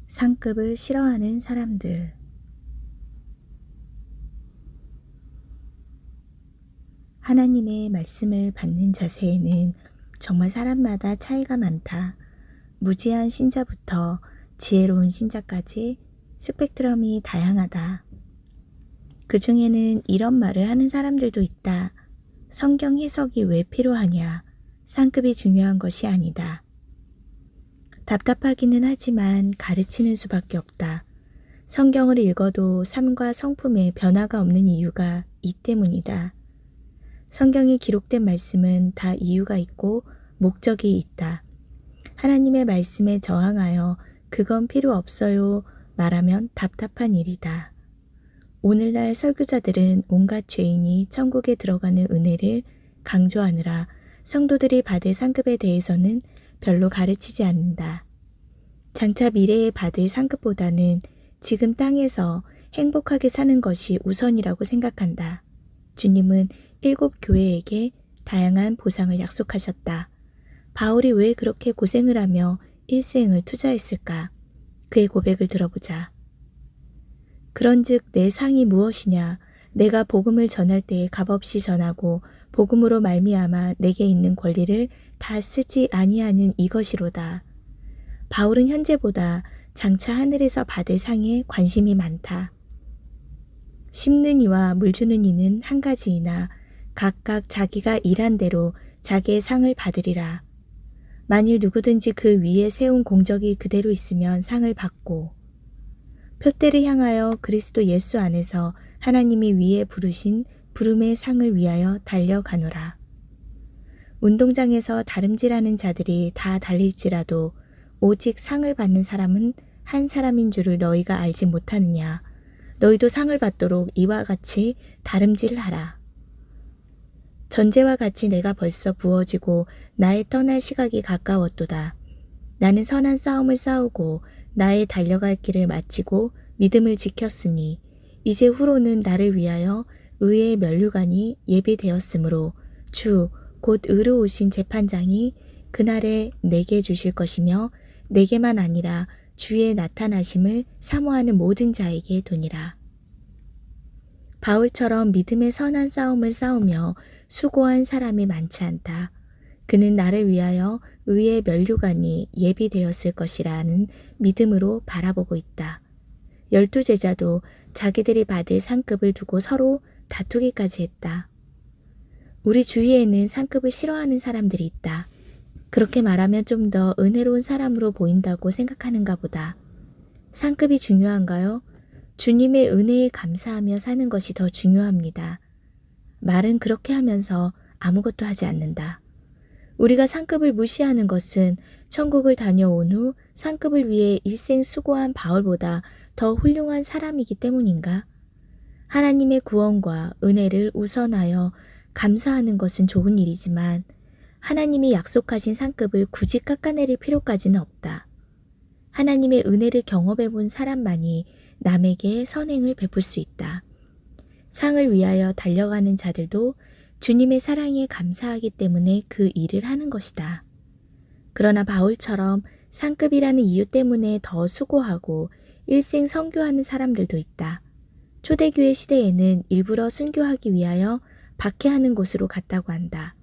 상급을 싫어하는 사람들. 하나님의 말씀을 받는 자세에는 정말 사람마다 차이가 많다. 무지한 신자부터 지혜로운 신자까지 스펙트럼이 다양하다. 그 중에는 이런 말을 하는 사람들도 있다. 성경 해석이 왜 필요하냐? 상급이 중요한 것이 아니다. 답답하기는 하지만 가르치는 수밖에 없다. 성경을 읽어도 삶과 성품에 변화가 없는 이유가 이 때문이다. 성경에 기록된 말씀은 다 이유가 있고 목적이 있다. 하나님의 말씀에 저항하여 그건 필요 없어요 말하면 답답한 일이다. 오늘날 설교자들은 온갖 죄인이 천국에 들어가는 은혜를 강조하느라 성도들이 받을 상급에 대해서는 별로 가르치지 않는다. 장차 미래에 받을 상급보다는 지금 땅에서 행복하게 사는 것이 우선이라고 생각한다. 주님은 7 교회에게 다양한 보상을 약속하셨다. 바울이 왜 그렇게 고생을 하며 일생을 투자했을까? 그의 고백을 들어보자. 그런즉 내 상이 무엇이냐? 내가 복음을 전할 때에 값없이 전하고 복음으로 말미암아 내게 있는 권리를 다 쓰지 아니하는 이것이로다. 바울은 현재보다 장차 하늘에서 받을 상에 관심이 많다. 심는 이와 물 주는 이는 한 가지이나 각각 자기가 일한 대로 자기의 상을 받으리라. 만일 누구든지 그 위에 세운 공적이 그대로 있으면 상을 받고 표대를 향하여 그리스도 예수 안에서 하나님이 위에 부르신 부름의 상을 위하여 달려가노라. 운동장에서 다름질하는 자들이 다 달릴지라도 오직 상을 받는 사람은 한 사람인 줄을 너희가 알지 못하느냐. 너희도 상을 받도록 이와 같이 다름질하라. 전제와 같이 내가 벌써 부어지고 나의 떠날 시각이 가까웠도다. 나는 선한 싸움을 싸우고 나의 달려갈 길을 마치고 믿음을 지켰으니 이제 후로는 나를 위하여 의의 면류관이 예비되었으므로 주 곧 의로우신 재판장이 그날에 내게 주실 것이며 내게만 아니라 주의 나타나심을 사모하는 모든 자에게 도니라. 바울처럼 믿음의 선한 싸움을 싸우며 수고한 사람이 많지 않다. 그는 나를 위하여 의의 면류관이 예비되었을 것이라는 믿음으로 바라보고 있다. 12 제자도 자기들이 받을 상급을 두고 서로 다투기까지 했다. 우리 주위에는 상급을 싫어하는 사람들이 있다. 그렇게 말하면 좀 더 은혜로운 사람으로 보인다고 생각하는가 보다. 상급이 중요한가요? 주님의 은혜에 감사하며 사는 것이 더 중요합니다. 말은 그렇게 하면서 아무것도 하지 않는다. 우리가 상급을 무시하는 것은 천국을 다녀온 후 상급을 위해 일생 수고한 바울보다 더 훌륭한 사람이기 때문인가? 하나님의 구원과 은혜를 우선하여 감사하는 것은 좋은 일이지만 하나님이 약속하신 상급을 굳이 깎아내릴 필요까지는 없다. 하나님의 은혜를 경험해 본 사람만이 남에게 선행을 베풀 수 있다. 상을 위하여 달려가는 자들도 주님의 사랑에 감사하기 때문에 그 일을 하는 것이다. 그러나 바울처럼 상급이라는 이유 때문에 더 수고하고 일생 선교하는 사람들도 있다. 초대교회 시대에는 일부러 순교하기 위하여 박해하는 곳으로 갔다고 한다.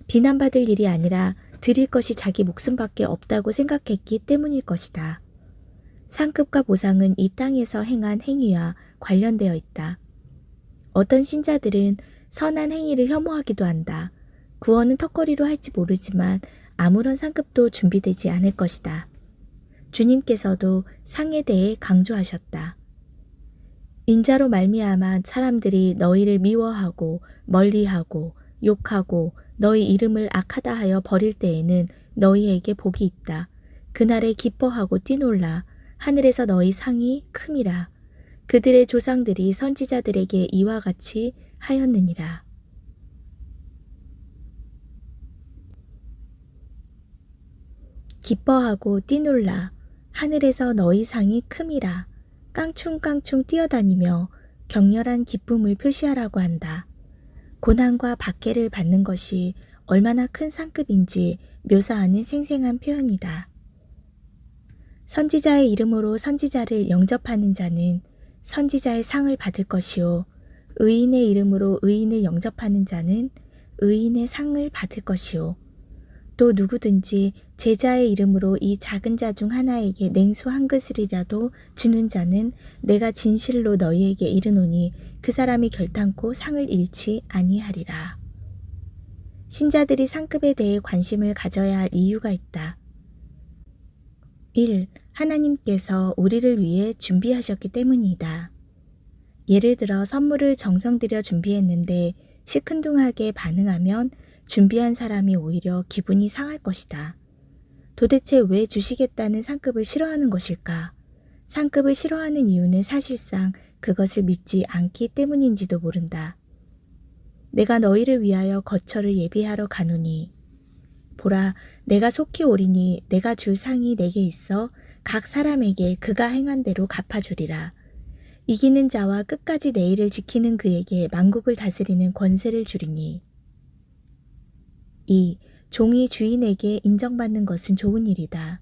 비난받을 일이 아니라 드릴 것이 자기 목숨밖에 없다고 생각했기 때문일 것이다. 상급과 보상은 이 땅에서 행한 행위와 관련되어 있다. 어떤 신자들은 선한 행위를 혐오하기도 한다. 구원은 턱걸이로 할지 모르지만 아무런 상급도 준비되지 않을 것이다. 주님께서도 상에 대해 강조하셨다. 인자로 말미암아 사람들이 너희를 미워하고 멀리하고 욕하고 너희 이름을 악하다 하여 버릴 때에는 너희에게 복이 있다. 그날에 기뻐하고 뛰놀라. 하늘에서 너희 상이 큼이라. 그들의 조상들이 선지자들에게 이와 같이 하였느니라. 기뻐하고 뛰놀라. 하늘에서 너희 상이 큼이라. 깡충깡충 뛰어다니며 격렬한 기쁨을 표시하라고 한다. 고난과 박해를 받는 것이 얼마나 큰 상급인지 묘사하는 생생한 표현이다. 선지자의 이름으로 선지자를 영접하는 자는 선지자의 상을 받을 것이요 의인의 이름으로 의인을 영접하는 자는 의인의 상을 받을 것이요 또 누구든지 제자의 이름으로 이 작은 자 중 하나에게 냉수 한 그릇이라도 주는 자는 내가 진실로 너희에게 이르노니 그 사람이 결탄코 상을 잃지 아니하리라. 신자들이 상급에 대해 관심을 가져야 할 이유가 있다. 1. 하나님께서 우리를 위해 준비하셨기 때문이다. 예를 들어 선물을 정성 들여 준비했는데 시큰둥하게 반응하면 준비한 사람이 오히려 기분이 상할 것이다. 도대체 왜 주시겠다는 상급을 싫어하는 것일까? 상급을 싫어하는 이유는 사실상 그것을 믿지 않기 때문인지도 모른다. 내가 너희를 위하여 거처를 예비하러 가노니 보라 내가 속히 오리니 내가 줄 상이 내게 있어 각 사람에게 그가 행한 대로 갚아주리라. 이기는 자와 끝까지 내 일을 지키는 그에게 만국을 다스리는 권세를 주리니. 2. 종이 주인에게 인정받는 것은 좋은 일이다.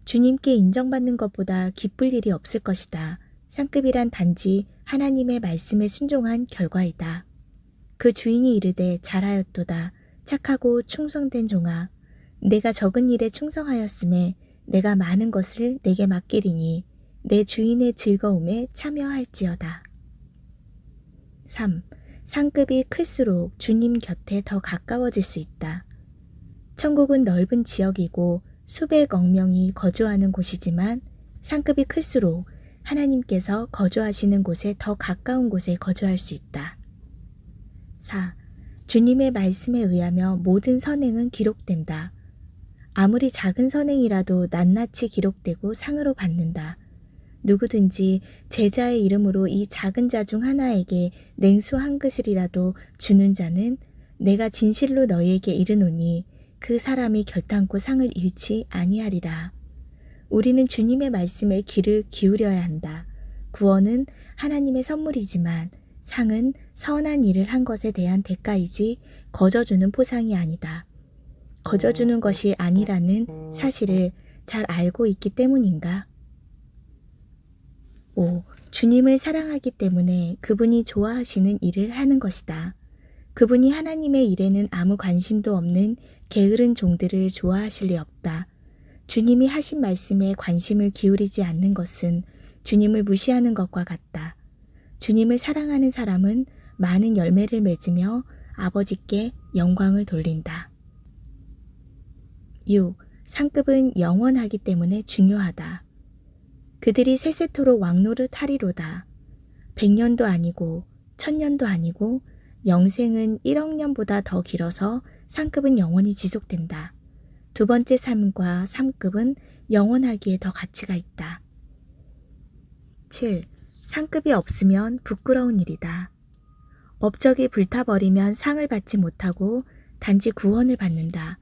주님께 인정받는 것보다 기쁠 일이 없을 것이다. 상급이란 단지 하나님의 말씀에 순종한 결과이다. 그 주인이 이르되 잘하였도다. 착하고 충성된 종아. 내가 적은 일에 충성하였음에 내가 많은 것을 내게 맡기리니 내 주인의 즐거움에 참여할지어다. 3. 상급이 클수록 주님 곁에 더 가까워질 수 있다. 천국은 넓은 지역이고 수백억 명이 거주하는 곳이지만 상급이 클수록 하나님께서 거주하시는 곳에 더 가까운 곳에 거주할 수 있다. 4. 주님의 말씀에 의하며 모든 선행은 기록된다. 아무리 작은 선행이라도 낱낱이 기록되고 상으로 받는다. 누구든지 제자의 이름으로 이 작은 자 중 하나에게 냉수 한 그릇이라도 주는 자는 내가 진실로 너희에게 이르노니 그 사람이 결탄코 상을 잃지 아니하리라. 우리는 주님의 말씀에 귀를 기울여야 한다. 구원은 하나님의 선물이지만 상은 선한 일을 한 것에 대한 대가이지 거저주는 포상이 아니다. 거저주는 것이 아니라는 사실을 잘 알고 있기 때문인가? 5. 주님을 사랑하기 때문에 그분이 좋아하시는 일을 하는 것이다. 그분이 하나님의 일에는 아무 관심도 없는 게으른 종들을 좋아하실 리 없다. 주님이 하신 말씀에 관심을 기울이지 않는 것은 주님을 무시하는 것과 같다. 주님을 사랑하는 사람은 많은 열매를 맺으며 아버지께 영광을 돌린다. 6. 상급은 영원하기 때문에 중요하다. 그들이 세세토록 왕노릇 하리로다. 100년도 아니고 1000년도 아니고 영생은 1억 년보다 더 길어서 상급은 영원히 지속된다. 두 번째 삶과 상급은 영원하기에 더 가치가 있다. 7. 상급이 없으면 부끄러운 일이다. 업적이 불타버리면 상을 받지 못하고 단지 구원을 받는다.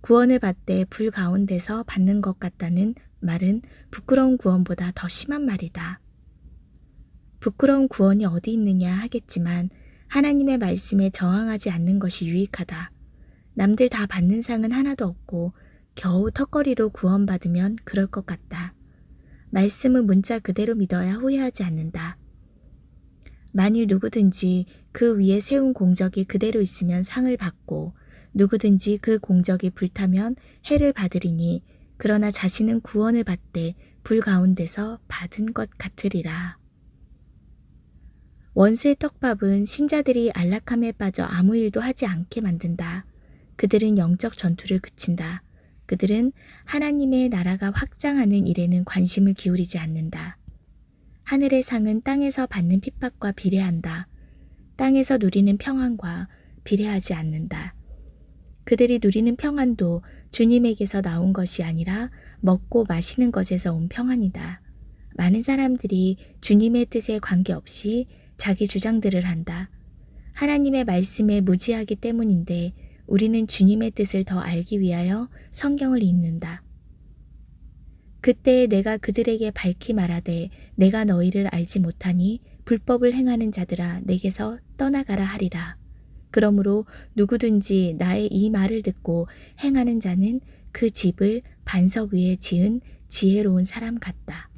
구원을 받되 불 가운데서 받는 것 같다는 말은 부끄러운 구원보다 더 심한 말이다. 부끄러운 구원이 어디 있느냐 하겠지만 하나님의 말씀에 저항하지 않는 것이 유익하다. 남들 다 받는 상은 하나도 없고 겨우 턱걸이로 구원받으면 그럴 것 같다. 말씀은 문자 그대로 믿어야 후회하지 않는다. 만일 누구든지 그 위에 세운 공적이 그대로 있으면 상을 받고 누구든지 그 공적이 불타면 해를 받으리니 그러나 자신은 구원을 받되 불 가운데서 받은 것 같으리라. 원수의 떡밥은 신자들이 안락함에 빠져 아무 일도 하지 않게 만든다. 그들은 영적 전투를 그친다. 그들은 하나님의 나라가 확장하는 일에는 관심을 기울이지 않는다. 하늘의 상은 땅에서 받는 핍박과 비례한다. 땅에서 누리는 평안과 비례하지 않는다. 그들이 누리는 평안도 주님에게서 나온 것이 아니라 먹고 마시는 것에서 온 평안이다. 많은 사람들이 주님의 뜻에 관계없이 자기 주장들을 한다. 하나님의 말씀에 무지하기 때문인데 우리는 주님의 뜻을 더 알기 위하여 성경을 읽는다. 그때 내가 그들에게 밝히 말하되 내가 너희를 알지 못하니 불법을 행하는 자들아 내게서 떠나가라 하리라. 그러므로 누구든지 나의 이 말을 듣고 행하는 자는 그 집을 반석 위에 지은 지혜로운 사람 같다.